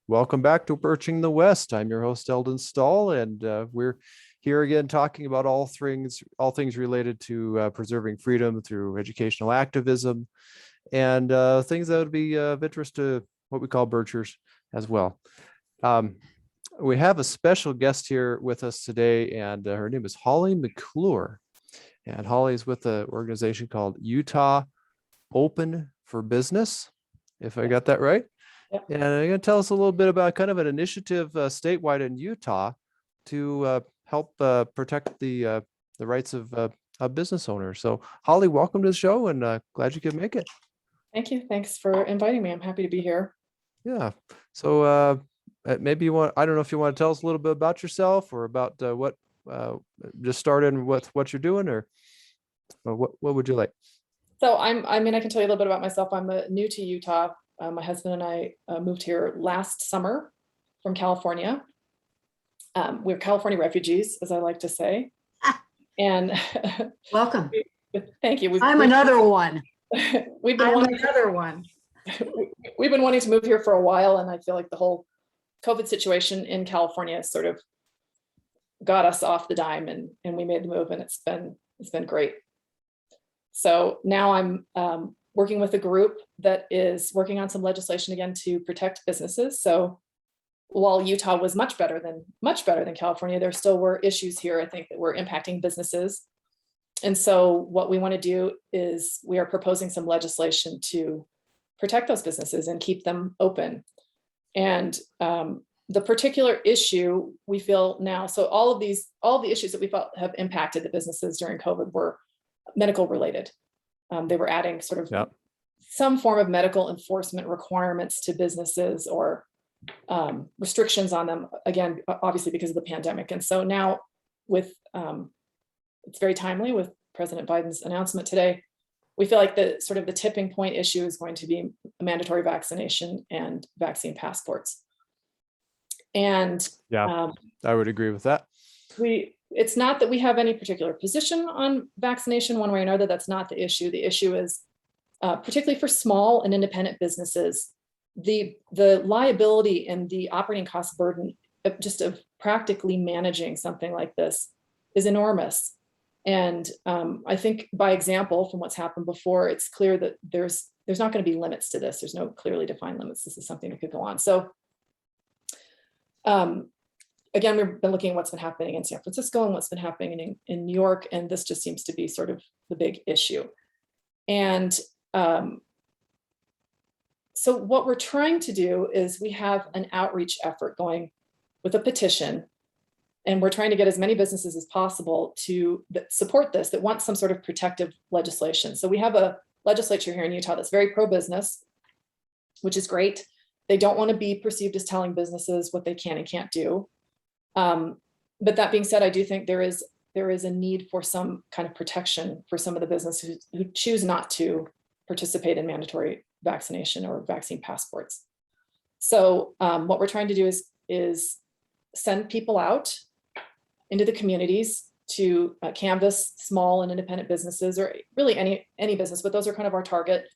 Welcome back to Birching the West. I'm your host, Eldon Stahl, and we're here again talking about all things related to preserving freedom through educational activism and things that would be of interest to what we call Birchers as well. We have a special guest here with us today, and her name is Holly McClure. And Holly is with an organization called Utah Open for Business, if I got that right. Yep. And you're going to tell us a little bit about kind of an initiative statewide in Utah to help protect the rights of business owners. So, Holly, welcome to the show, and glad you could make it. Thank you. Thanks for inviting me. I'm happy to be here. Yeah. So maybe you want, I don't know if you want to tell us a little bit about yourself or about what just started and what you're doing, or what would you like? So I can tell you a little bit about myself. I'm new to Utah. My husband and I moved here last summer from California. We're California refugees, as I like to say. And welcome. Thank you. I'm another one. We've been wanting to move here for a while, and I feel like the whole COVID situation in California sort of got us off the dime, and we made the move, and it's been great. So now I'm working with a group that is working on some legislation again to protect businesses. So while Utah was much better than California, there still were issues here, I think, that were impacting businesses. And so what we want to do is we are proposing some legislation to protect those businesses and keep them open. And the particular issue we feel now, so all the issues that we felt have impacted the businesses during COVID were medical related. They were adding sort of some form of medical enforcement requirements to businesses, or restrictions on them, again, obviously because of the pandemic. And so now with, it's very timely with President Biden's announcement today, we feel like the sort of the tipping point issue is going to be mandatory vaccination and vaccine passports. And I would agree with that. It's not that we have any particular position on vaccination one way or another. That's not the issue. The issue is, particularly for small and independent businesses, the liability and the operating cost burden of practically managing something like this is enormous. And I think by example, from what's happened before, it's clear that there's not going to be limits to this. There's no clearly defined limits. This is something that could go on. So again, we've been looking at what's been happening in San Francisco and what's been happening in New York, and this just seems to be sort of the big issue. And so what we're trying to do is we have an outreach effort going with a petition, and we're trying to get as many businesses as possible to support this, that want some sort of protective legislation. So we have a legislature here in Utah that's very pro-business, which is great. They don't want to be perceived as telling businesses what they can and can't do. But that being said, I do think there is a need for some kind of protection for some of the businesses who choose not to participate in mandatory vaccination or vaccine passports. So what we're trying to do is send people out into the communities to canvass small and independent businesses, or really any business, but those are kind of our target,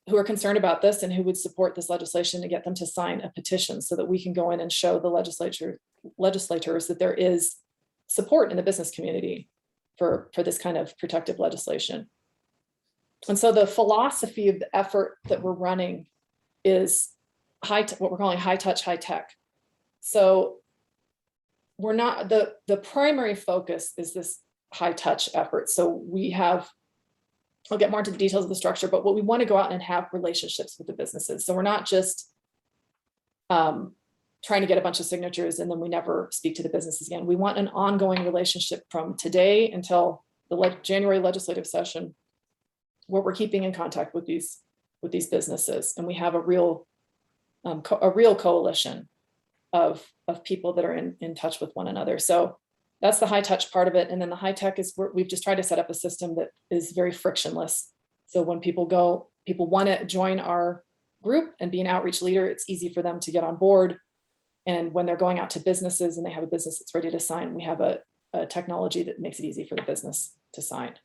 who are concerned about this and who would support this legislation, to get them to sign a petition so that we can go in and show the legislators that there is support in the business community for this kind of protective legislation. And so the philosophy of the effort that we're running is what we're calling high touch, high tech. So we're not, the primary focus is this high touch effort. So we have, I'll get more into the details of the structure, but what we want to go out and have relationships with the businesses. So we're not just trying to get a bunch of signatures and then we never speak to the businesses again. We want an ongoing relationship from today until the January legislative session, where we're keeping in contact with these businesses, and we have a real coalition of people that are in touch with one another. So that's the high touch part of it. And then the high tech is we've just tried to set up a system that is very frictionless. So when people want to join our group and be an outreach leader, it's easy for them to get on board. And when they're going out to businesses and they have a business that's ready to sign, we have a technology that makes it easy for the business to sign.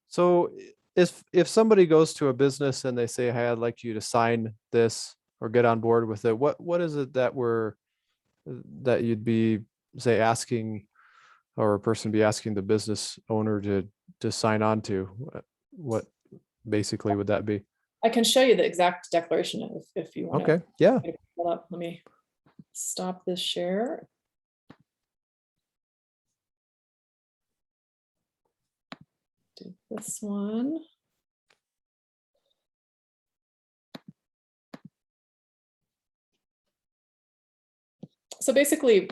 So if somebody goes to a business and they say, "Hey, I'd like you to sign this or get on board with it," what is it that you'd be, say, asking, or a person be asking the business owner to sign on to? What basically would that be? I can show you the exact declaration if you want to. Okay, yeah. Pull up. Let me stop this share. Do this one. So basically,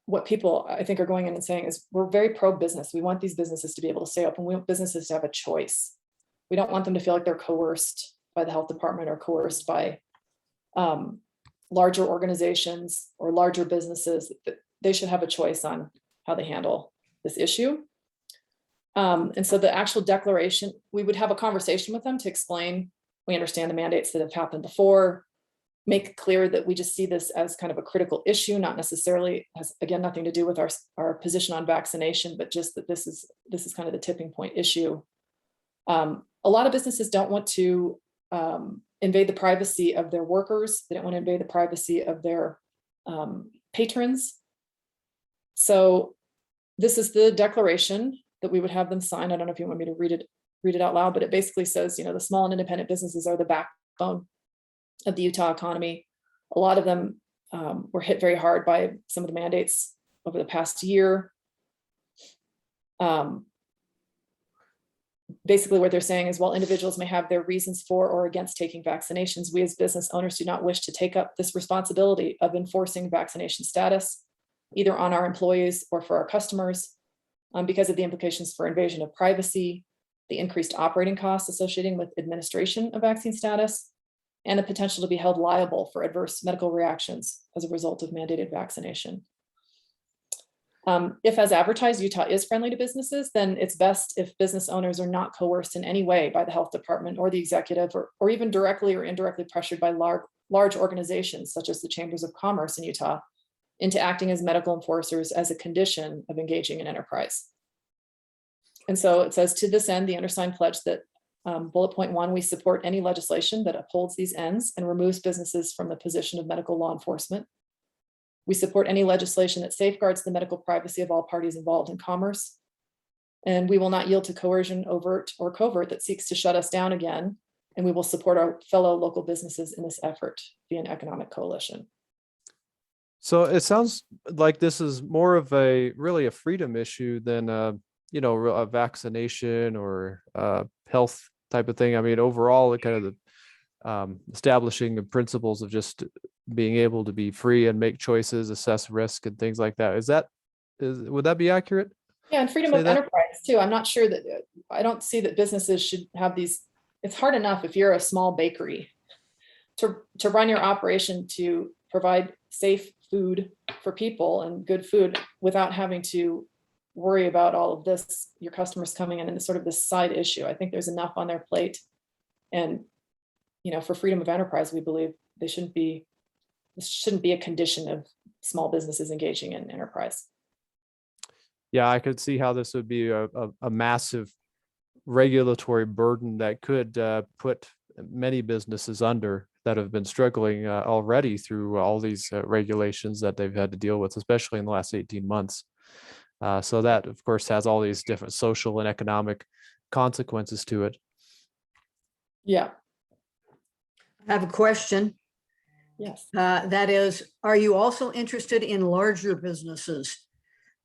what people I think are going in and saying is we're very pro-business. We want these businesses to be able to stay open. We want businesses to have a choice. We don't want them to feel like they're coerced by the health department or coerced by larger organizations or larger businesses. They should have a choice on how they handle this issue. And so the actual declaration, we would have a conversation with them to explain, we understand the mandates that have happened before, make clear that we just see this as kind of a critical issue, not necessarily has, again, nothing to do with our position on vaccination, but just that this is kind of the tipping point issue. A lot of businesses don't want to invade the privacy of their workers. They don't want to invade the privacy of their patrons. So this is the declaration that we would have them sign. I don't know if you want me to read it out loud, but it basically says, the small and independent businesses are the backbone of the Utah economy. A lot of them were hit very hard by some of the mandates over the past year. Basically what they're saying is, while individuals may have their reasons for or against taking vaccinations, we as business owners do not wish to take up this responsibility of enforcing vaccination status, either on our employees or for our customers, because of the implications for invasion of privacy, the increased operating costs associated with administration of vaccine status, and the potential to be held liable for adverse medical reactions as a result of mandated vaccination. If, as advertised, Utah is friendly to businesses, then it's best if business owners are not coerced in any way by the health department or the executive, or even directly or indirectly pressured by large organizations such as the Chambers of Commerce in Utah into acting as medical enforcers as a condition of engaging in enterprise. And so it says, to this end, the undersigned pledge that bullet point 1, we support any legislation that upholds these ends and removes businesses from the position of medical law enforcement. We support any legislation that safeguards the medical privacy of all parties involved in commerce. And we will not yield to coercion, overt or covert, that seeks to shut us down again. And we will support our fellow local businesses in this effort via an economic coalition. So it sounds like this is more of really a freedom issue than a vaccination or health type of thing. I mean, overall, it kind of establishing the principles of just being able to be free and make choices, assess risk, and things like that. Would that be accurate? Yeah, and freedom of enterprise too. I'm not sure that I don't see that businesses should have these. It's hard enough if you're a small bakery to run your operation to provide safe food for people and good food without having to worry about all of this, your customers coming in and sort of this side issue. I think there's enough on their plate. And, for freedom of enterprise, we believe this shouldn't be a condition of small businesses engaging in enterprise. Yeah, I could see how this would be a massive regulatory burden that could put many businesses under that have been struggling already through all these regulations that they've had to deal with, especially in the last 18 months. So that, of course, has all these different social and economic consequences to it. Yeah. I have a question. Yes. That is, are you also interested in larger businesses?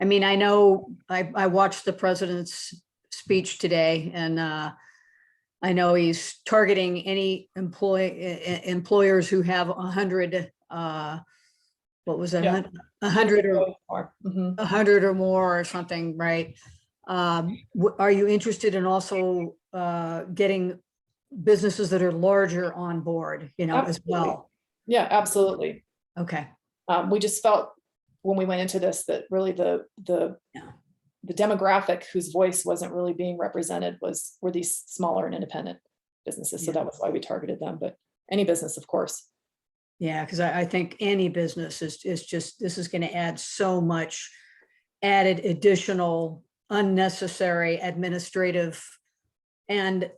I mean, I know I watched the president's speech today, and I know he's targeting any employers who have 100. What was that? Yeah. 100 or more. Mm-hmm. 100 or more or something, right? Are you interested in also getting businesses that are larger on board, as well? Yeah, absolutely. Okay. We just felt when we went into this that really the demographic whose voice wasn't really being represented were these smaller and independent businesses. So that was why we targeted them. But any business, of course. Yeah, because I think any business is just, this is going to add so much added additional unnecessary administrative and,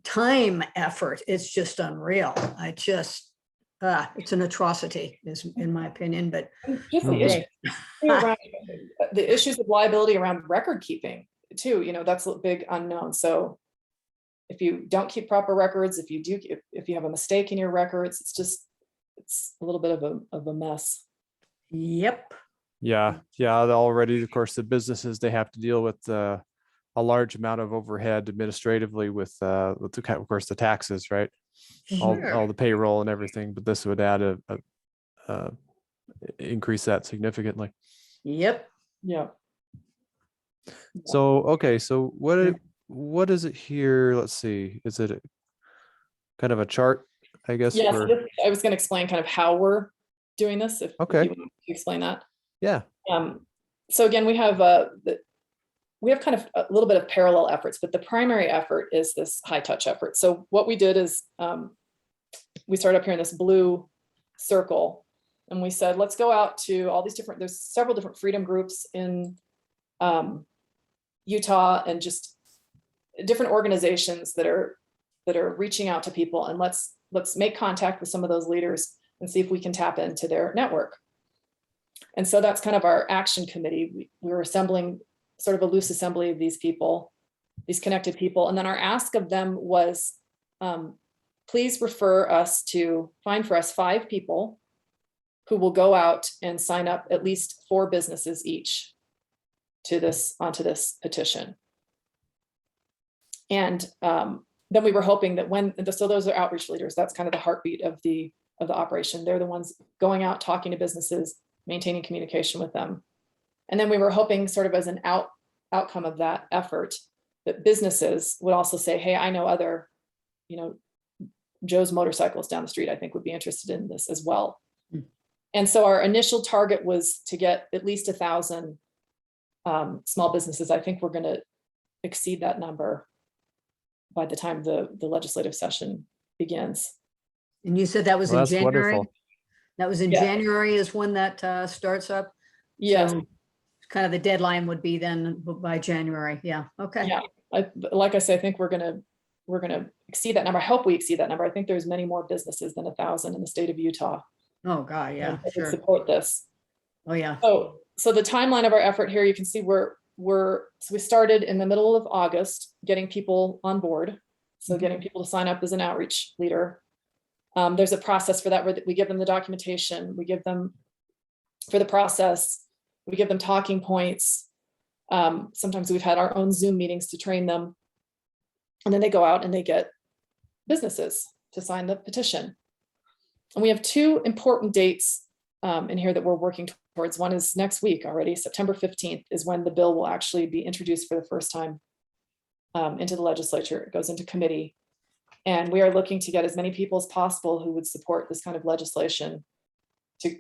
time effort. It's just unreal. It's an atrocity, is in my opinion, but And just the Mhm. issue around the issues of liability around record keeping too, that's a big unknown. So if you don't keep proper records, if you have a mistake in your records, it's a little bit of a mess. Yep. Yeah, already, of course, the businesses, they have to deal with a large amount of overhead administratively with of course, the taxes, right? All Sure. the payroll and everything, but this would add increase that significantly. Yep. Yeah. So, okay, so what is it here? Let's see. Is it kind of a chart, I guess, Yeah, for, I was going to explain kind of how we're doing this, if Okay. you want to explain that. yeah. So again, we have kind of a little bit of parallel efforts, but the primary effort is this high touch effort. So what we did is we started up here in this blue circle, and we said, let's go out to all these there's several different freedom groups in Utah, and just different organizations that are reaching out to people, and let's make contact with some of those leaders and see if we can tap into their network. And so that's kind of our action committee. We were assembling sort of a loose assembly of these people, these connected people. And then our ask of them was, please find for us 5 people who will go out and sign up at least 4 businesses each onto this petition. And then we were hoping that so those are outreach leaders. That's kind of the heartbeat of the operation. They're the ones going out, talking to businesses, maintaining communication with them. And then we were hoping, sort of as an outcome of that effort, that businesses would also say, hey, I know other, Joe's Motorcycles down the street, I think, would be interested in this as well. Mm. And so our initial target was to get at least 1,000 small businesses. I think we're going to exceed that number by the time the legislative session begins. And you said that was Well, in that's January? wonderful. That was in Yeah. January is when that starts up? Yes. So kind of the deadline would be then by January. Yeah. Okay. Yeah. Like I say, I think we're going to exceed that number. I hope we exceed that number. I think there's many more businesses than 1,000 in the state of Utah. Oh God. Yeah. That Sure. support this. Oh yeah. So the timeline of our effort here, you can see so we started in the middle of August, getting people on board. So getting people to sign up as an outreach leader. There's a process for that where we give them the documentation. We give them, for the process, we give them talking points. Sometimes we've had our own Zoom meetings to train them. And then they go out and they get businesses to sign the petition. And we have 2 important dates in here that we're working towards. One is next week already. September 15th is when the bill will actually be introduced for the first time into the legislature. It goes into committee. And we are looking to get as many people as possible who would support this kind of legislation to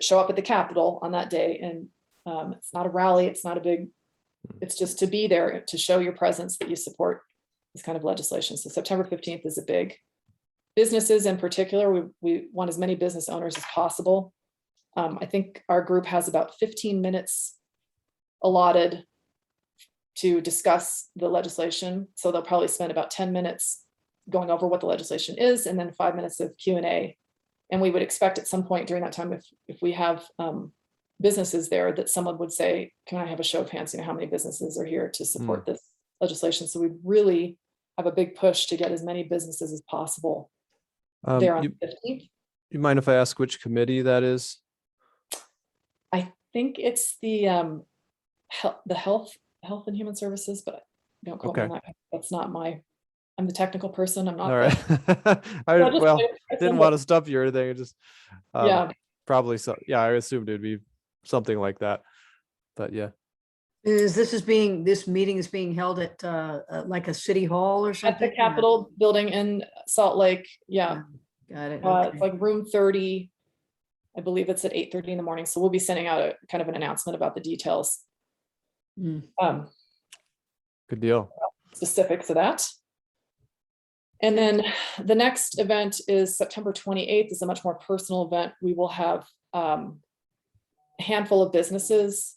show up at the Capitol on that day. And it's not a rally, it's just to be there to show your presence that you support this kind of legislation. So September 15th is a big. Businesses in particular, we want as many business owners as possible. I think our group has about 15 minutes allotted to discuss the legislation. So they'll probably spend about 10 minutes going over what the legislation is, and then 5 minutes of Q&A. And we would expect at some point during that time, if we have businesses there, that someone would say, can I have a show of hands? How many businesses are here to support this legislation? So we really have a big push to get as many businesses as possible there on the 15th. You mind if I ask which committee that is? I think it's the health and human services, but don't quote me on that. That's not I'm the technical person. I'm not. All right. I didn't want to stop you or anything. Just probably so. Yeah, I assumed it'd be something like that. But yeah. This meeting is being held at like a city hall or something? At the Capitol building in Salt Lake. Yeah. Got it. Okay. It's like room 30. I believe it's at 8:30 in the morning. So we'll be sending out a kind of an announcement about the details. Good deal. Specifics of that. And then the next event is September 28th. It's a much more personal event. We will have a handful of businesses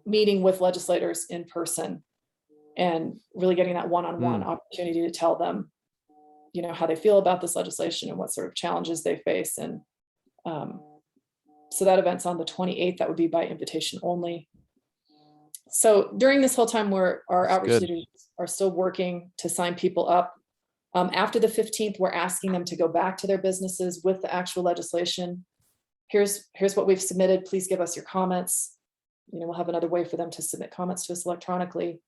meeting with legislators in person. and really getting that one-on-one opportunity to tell them, how they feel about this legislation and what sort of challenges they face. And so that event's on the 28th. That would be by invitation only. So during this whole time, our outreach leaders are still working to sign people up. After the 15th, we're asking them to go back to their businesses with the actual legislation. Here's what we've submitted. Please give us your comments. We'll have another way for them to submit comments to us electronically.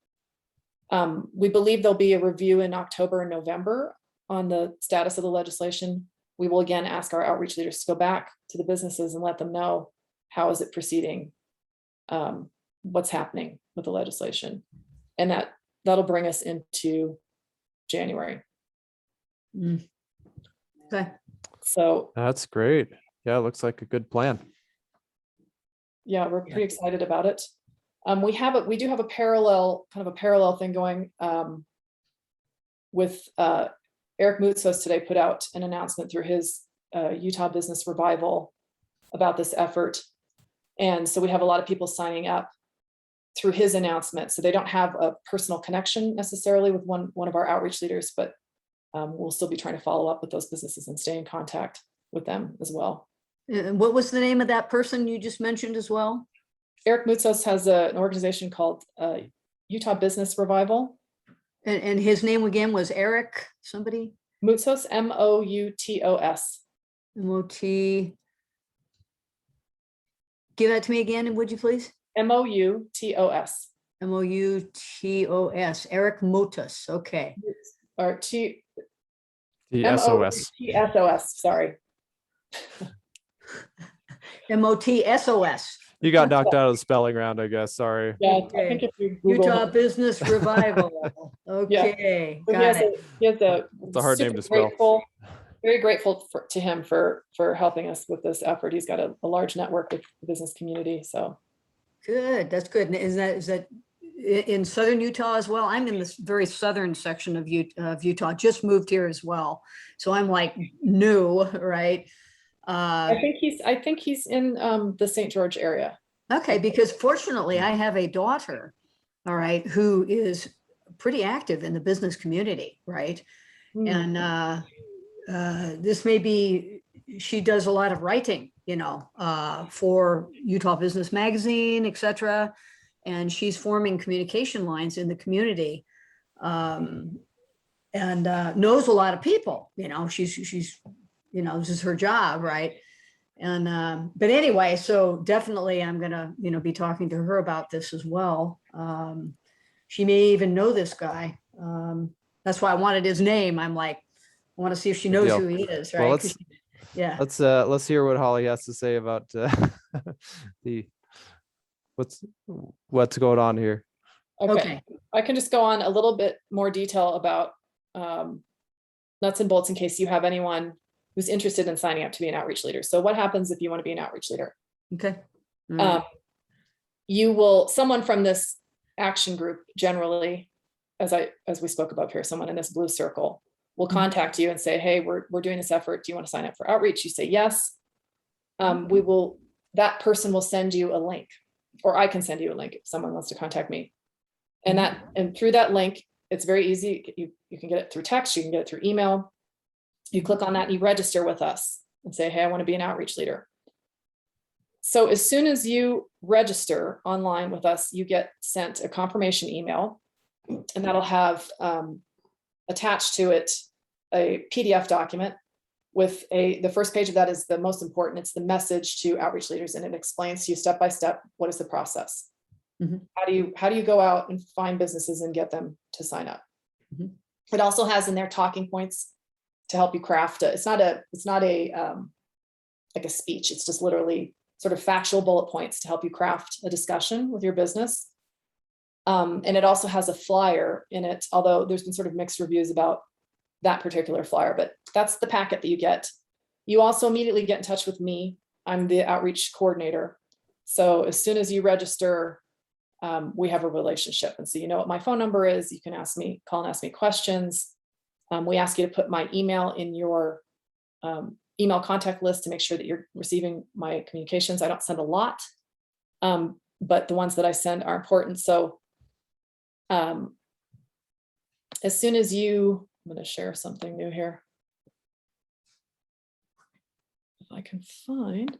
We believe there'll be a review in October and November on the status of the legislation. We will again ask our outreach leaders to go back to the businesses and let them know how is it proceeding, what's happening with the legislation, and that'll bring us into January. Okay. So that's great. Yeah, it looks like a good plan. Yeah, we're pretty excited about it. We do have a parallel thing going with Eric Moutsos today put out an announcement through his Utah Business Revival about this effort. And so we have a lot of people signing up through his announcement. So they don't have a personal connection necessarily with one of our outreach leaders, but we'll still be trying to follow up with those businesses and stay in contact with them as well. And what was the name of that person you just mentioned as well? Eric Moutsos has an organization called Utah Business Revival. And his name again was Eric somebody? Moutsos, Moutos. M-O-T. Give that to me again, would you please? Moutos. Moutos. Eric Moutsos. Okay. Or TSOS. TSOS, sorry. Motsos. You got knocked out of the spelling round, I guess. Sorry. Yeah, Okay. I think if you Google Utah Business Revival. Okay, So got it. it's a hard name to spell. Very grateful to him for helping us with this effort. He's got a large network with the business community. So Good, that's good. And is that in southern Utah as well? I'm in this very southern section of Utah, just moved here as well. So I'm like new, right? I think he's in the St. George area. Okay, because fortunately I have a daughter, all right, who is pretty active in the business community, right? And this may be, she does a lot of writing, for Utah Business Magazine, etc. And she's forming communication lines in the community, and knows a lot of people. She's this is her job, right? And but anyway, so definitely I'm gonna be talking to her about this as well. She may even know this guy. That's why I wanted his name. I'm like, I want to see if she knows who he is, right? Well, yeah. Let's hear what Holly has to say about what's going on here. Okay. I can just go on a little bit more detail about nuts and bolts in case you have anyone who's interested in signing up to be an outreach leader. So what happens if you want to be an outreach leader? Okay. Someone from this action group, generally, as we spoke above here, someone in this blue circle will contact you and say, hey, we're doing this effort. Do you want to sign up for outreach? You say yes. That person will send you a link, or I can send you a link if someone wants to contact me. And through that link, it's very easy. You can get it through text, you can get it through email. You click on that and you register with us and say, hey, I want to be an outreach leader. So as soon as you register online with us, you get sent a confirmation email, and that'll have attached to it a PDF document with the first page of that is the most important. It's the message to outreach leaders, and it explains to you step by step, what is the process? How do you go out and find businesses and get them to sign up? It also has in there talking points to help you craft it's not a like a speech. It's just literally sort of factual bullet points to help you craft a discussion with your business. And it also has a flyer in it, although there's been sort of mixed reviews about that particular flyer, but that's the packet that you get. You also immediately get in touch with me. I'm the outreach coordinator. So as soon as you register, we have a relationship. And so you know what my phone number is. You can call and ask me questions. We ask you to put my email in your email contact list to make sure that you're receiving my communications. I don't send a lot, but the ones that I send are important. So as soon as you, I'm going to share something new here. If I can find.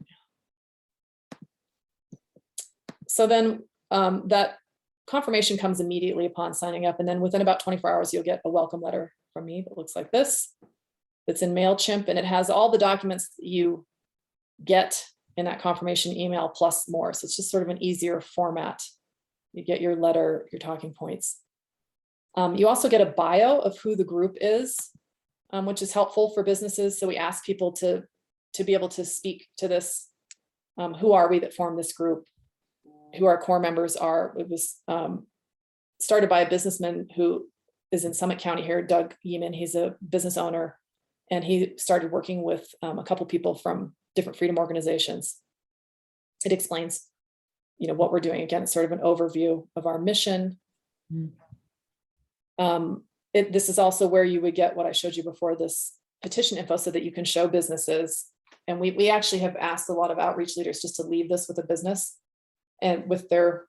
So then that confirmation comes immediately upon signing up. And then within about 24 hours, you'll get a welcome letter from me that looks like this. It's in MailChimp, and it has all the documents that you get in that confirmation email plus more. So it's just sort of an easier format. You get your letter, your talking points. You also get a bio of who the group is, which is helpful for businesses. So we ask people to be able to speak to this. Who are we that form this group? Who our core members are. It was started by a businessman who is in Summit County here, Doug Yeaman. He's a business owner, and he started working with a couple people from different freedom organizations. It explains, what we're doing. Again, it's sort of an overview of our mission. This is also where you would get what I showed you before, this petition info, so that you can show businesses. And we actually have asked a lot of outreach leaders just to leave this with a business and with their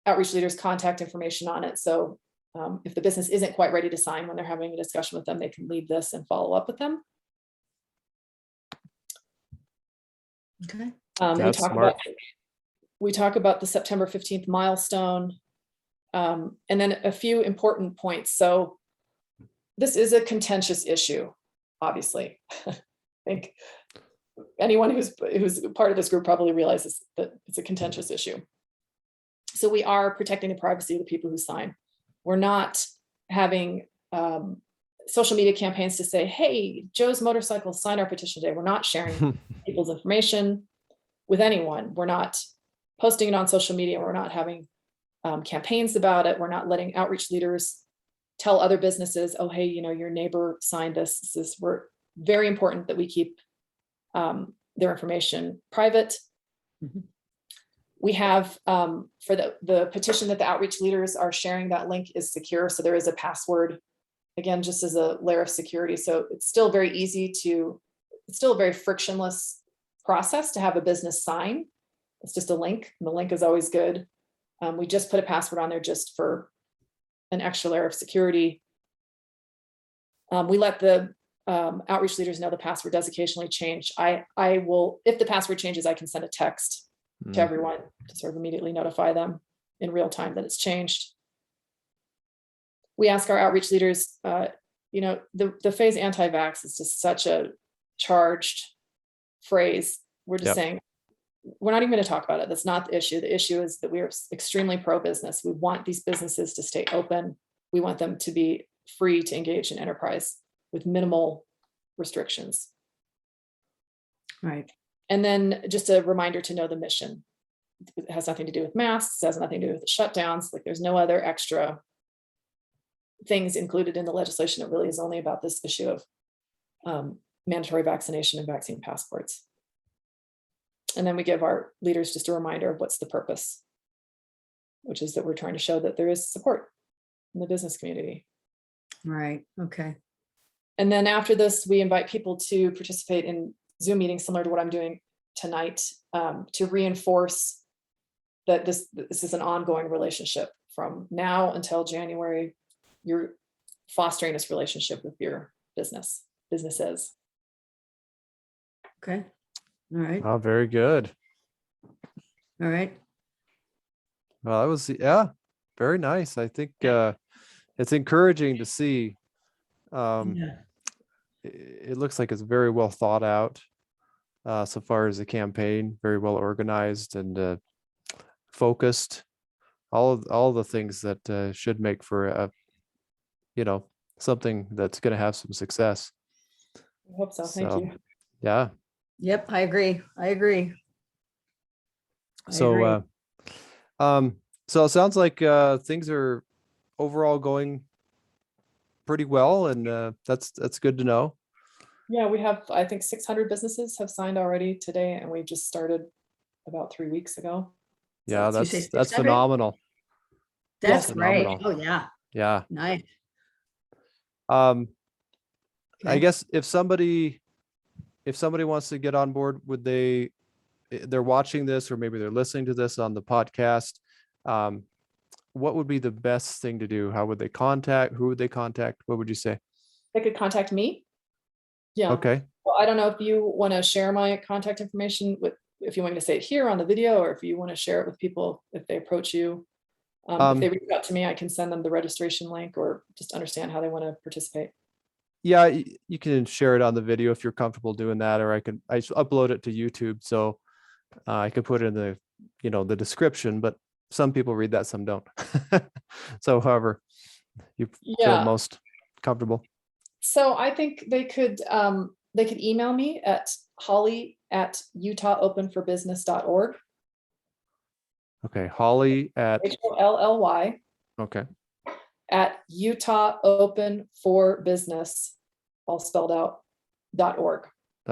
outreach leaders' contact information on it. So if the business isn't quite ready to sign when they're having a discussion with them, they can leave this and follow up with them. Okay. We talk about the September 15th milestone, and then a few important points. So this is a contentious issue, obviously. I think anyone who's part of this group probably realizes that it's a contentious issue. So we are protecting the privacy of the people who sign. We're not having social media campaigns to say, hey, Joe's Motorcycle signed our petition today. We're not sharing people's information with anyone. We're not posting it on social media. We're not having campaigns about it. We're not letting outreach leaders tell other businesses, oh, hey, your neighbor signed this. We're very important that we keep their information private. Mm-hmm. We have, for the petition that the outreach leaders are sharing, that link is secure. So there is a password, again, just as a layer of security. So it's still very it's still a very frictionless process to have a business sign. It's just a link, and the link is always good. We just put a password on there just for an extra layer of security. We let the outreach leaders know the password does occasionally change. I will, if the password changes, I can send a text to everyone to sort of immediately notify them in real time that it's changed. We ask our outreach leaders, the phrase anti-vax is just such a charged phrase. We're just saying, we're not even going to talk about it. That's not the issue. The issue is that we are extremely pro-business. We want these businesses to stay open. We want them to be free to engage in enterprise with minimal restrictions. Right. And then just a reminder to know the mission. It has nothing to do with masks. It has nothing to do with the shutdowns. Like, there's no other extra things included in the legislation. It really is only about this issue of mandatory vaccination and vaccine passports. And then we give our leaders just a reminder of what's the purpose, which is that we're trying to show that there is support in the business community. Right. Okay. And then after this, we invite people to participate in Zoom meetings similar to what I'm doing tonight, to reinforce that this is an ongoing relationship from now until January. You're fostering this relationship with your businesses. Okay. All right. Oh, very good. All right. Well, that was, very nice. I think it's encouraging to see. It looks like it's very well thought out so far as a campaign, very well organized and focused. All the things that should make for something that's going to have some success. I hope so. Thank you. Yeah. Yep. I agree. So it sounds like things are overall going pretty well, and that's good to know. Yeah, we have, I think 600 businesses have signed already today, and we just started about 3 weeks ago. Yeah, So that's phenomenal. That's Yes. great. Phenomenal. Oh yeah. Yeah. Nice. I Okay. guess if somebody wants to get on board, they're watching this, or maybe they're listening to this on the podcast. what would be the best thing to do? How would they contact? Who would they contact? What would you say? They could contact me. Yeah. Okay. Well, I don't know if you want to share my contact information if you want me to say it here on the video, or if you want to share it with people if they approach you. If they reach out to me, I can send them the registration link, or just understand how they want to participate. Yeah, you can share it on the video if you're comfortable doing that, or I upload it to YouTube, so I could put it in the the description. But some people read that, some don't. So, however you feel Yeah. most comfortable. So I think they could email me at holly@utahOpenforbusiness.org. Okay, Holly at HOLLY okay at Utah Open for Business, all spelled out, .org.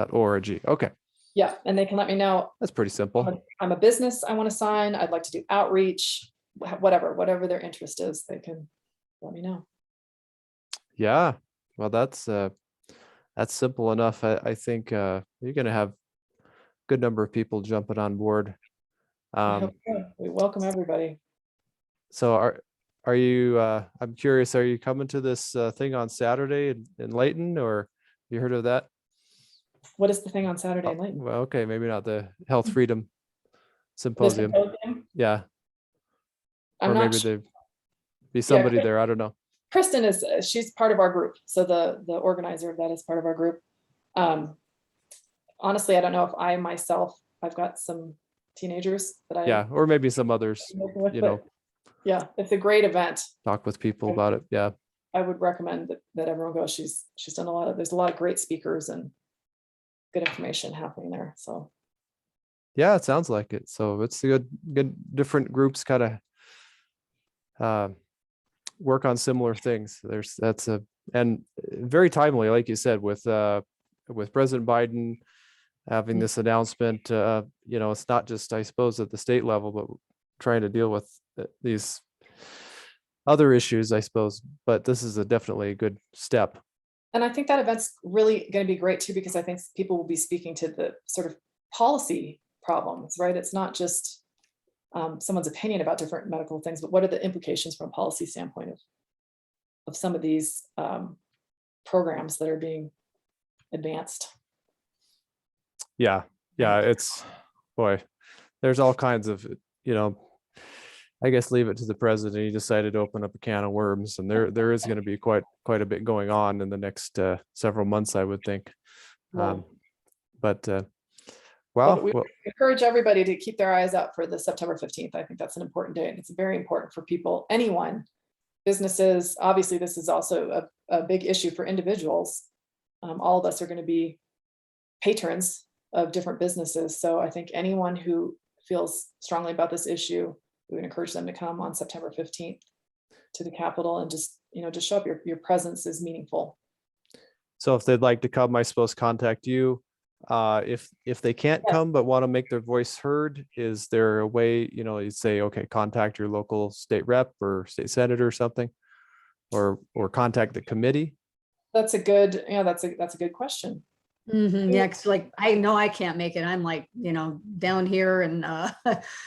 .org. Okay, Yeah, and they can let me know. that's pretty simple. I'm a business I want to sign. I'd like to do outreach, whatever their interest is, they can let me know. Yeah, well, that's simple enough. I think you're gonna have a good number of people jumping on board. I hope so. We welcome everybody. So are you? I'm curious. Are you coming to this thing on Saturday in Layton, or you heard of that? What is the thing on Saturday in Layton? Well, okay, maybe not the Health Freedom The Symposium. symposium? Yeah, I'm or not maybe sure. there'd be somebody there. I don't know. Kristen she's part of our group. So the organizer of that is part of our group. Honestly, I don't know if I've got some teenagers that Yeah, or maybe some others. I'm working with, You but know, yeah, it's a great event. talk with people about it. Yeah. I would recommend that everyone goes. She's done there's a lot of great speakers and good information happening there. So Yeah, it sounds like it. So it's good different groups kind of work on similar things. And very timely, like you said, with President Biden having this announcement. It's not just, I suppose, at the state level, but trying to deal with these other issues, I suppose. But this is definitely a good step. And I think that event's really going to be great too, because I think people will be speaking to the sort of policy problems, right? It's not just someone's opinion about different medical things, but what are the implications from a policy standpoint of some of these programs that are being advanced. Yeah. It's, boy, there's all kinds of, I guess leave it to the president. He decided to open up a can of worms, and there is going to be quite a bit going on in the next several months, I would think. Well, we encourage everybody to keep their eyes out for the September 15th. I think that's an important day, and it's very important for people, anyone, businesses. Obviously, this is also a big issue for individuals. All of us are going to be patrons of different businesses. So I think anyone who feels strongly about this issue, we would encourage them to come on September 15th to the Capitol and just show up. Your presence is meaningful. So if they'd like to come, I suppose contact you. If they can't come but want to make their voice heard, is there a way, you'd say, okay, contact your local state rep or state senator or something, or contact the committee? That's a good question. Mm-hmm. Yeah, because like I know I can't make it. I'm like down here and I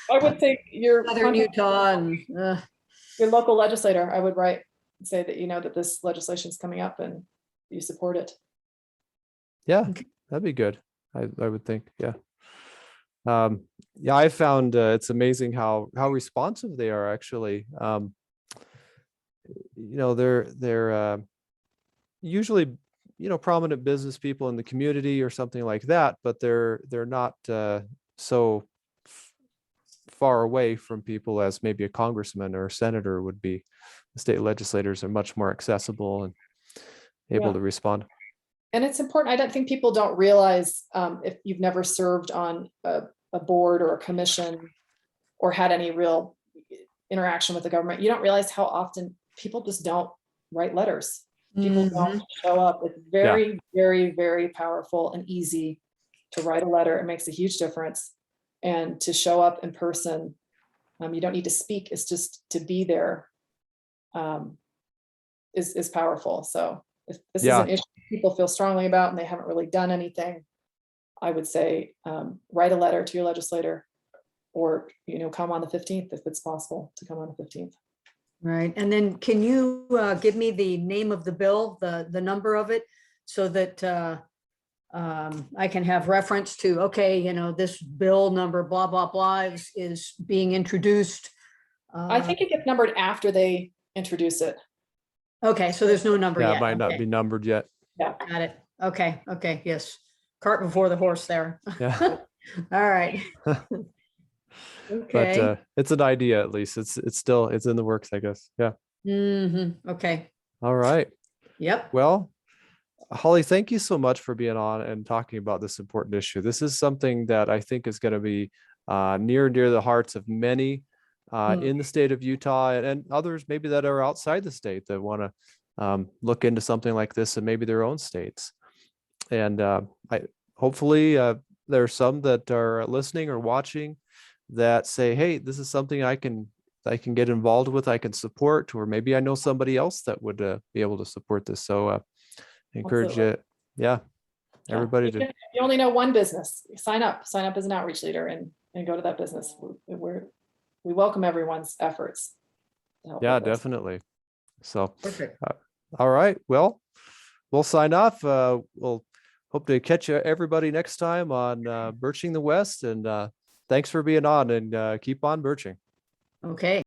would say your southern Utah and your local legislator. I would write and say that that this legislation is coming up and you support it. Yeah, that'd be good. I would think. Yeah. I found it's amazing how responsive they are actually. They're usually prominent business people in the community or something like that, but they're not so far away from people as maybe a congressman or a senator would be. The state legislators are much more accessible and able to respond. And it's important. I don't think people don't realize, if you've never served on a board or a commission or had any real interaction with the government, you don't realize how often people just don't write letters. People don't show up. It's very, very, very powerful and easy to write a letter. It makes a huge difference. And to show up in person, you don't need to speak. It's just to be there is powerful. So if this is an issue people feel strongly about and they haven't really done anything, I would say write a letter to your legislator, or come on the 15th if it's possible to come on the 15th. Right. And then can you give me the name of the bill, the number of it, so that I can have reference to, okay, this bill number, blah, blah, blah, is being introduced. I think it gets numbered after they introduce it. Okay, so there's no number Yeah, yet. it might not Okay, be numbered yet. Yeah. got it. Okay, yes. Cart before the horse there. Yeah. All right. But Okay. it's an idea, at least. It's in the works, I guess. Yeah. Okay. All right. Yep. Well, Holly, thank you so much for being on and talking about this important issue. This is something that I think is going to be near and dear to the hearts of many in the state of Utah, and others maybe that are outside the state that want to look into something like this in maybe their own states. And hopefully there are some that are listening or watching that say, hey, this is something I can get involved with, I can support, or maybe I know somebody else that would be able to support this. So encourage Absolutely. it. Yeah. Everybody to. You only know one business. Sign up as an outreach leader and go to that business. We welcome everyone's efforts to help Yeah, with this. definitely. So, Perfect. all right. Well, we'll sign off. We'll hope to catch everybody next time on Birching the West. And thanks for being on, and keep on birching. Okay.